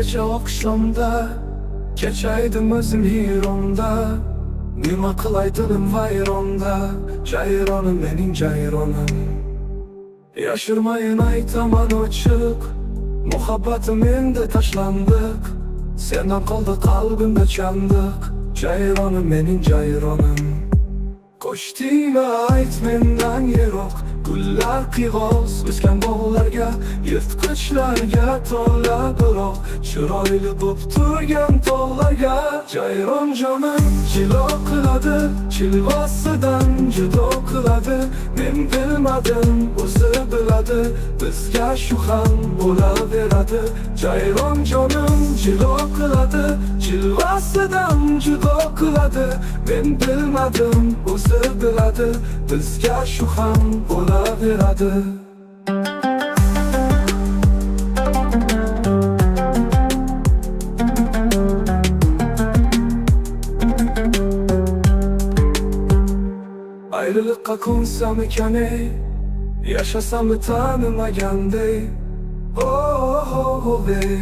Gece oqshomda kechaydim o'zim hiyronda, nima qilay dilim vayronda, jayronim mening jayronim. Yashirmayin aytaman ochiq, muhabbatim endi tashlandiq, sendan qoldi qalbimda chandiq, jayronim mening jayronim. Qo'shdingmi ayt mendan yiroq, gullar qiyg'os o'sgan bog'larga, yirtqichlarga to'la biroq, chiroyli bo'p turgan tog'larga, jayron jonim jilo qiladi, chilvasidan judo qiladi. Men bilmadim, o'zi biladi, bizga shu ham bo'laveradi. Jayron jonim jilo qiladi, chilvasidan judo qiladi. Men bilmadim, o'zi biladi, bizga shu ham bo'laveradi. Ayrılıkka ko'nsam ekan ey, yashasam tanimagandey. Oh ey,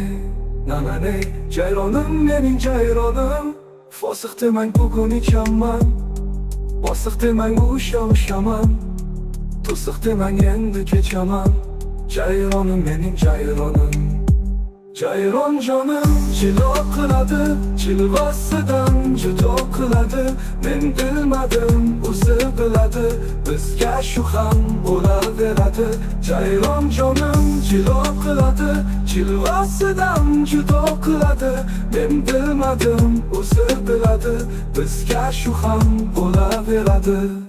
nananey, jayronim mening jayronim. Fosiq demang bugun ichaman, bosiq demang ushaman, to'siq demang endi kechaman. Jayronim mening jayronim. Jayron jonim jilo qiladi, chilvasidan judo qiladi. Men bilmadim, o'zi biladi, bizga shu ham bo'laveradi. Jayron jonim jilo qiladi, chilvasidan judo qiladi. Men bilmadim, o'zi biladi, bizga shu ham bo'laveradi.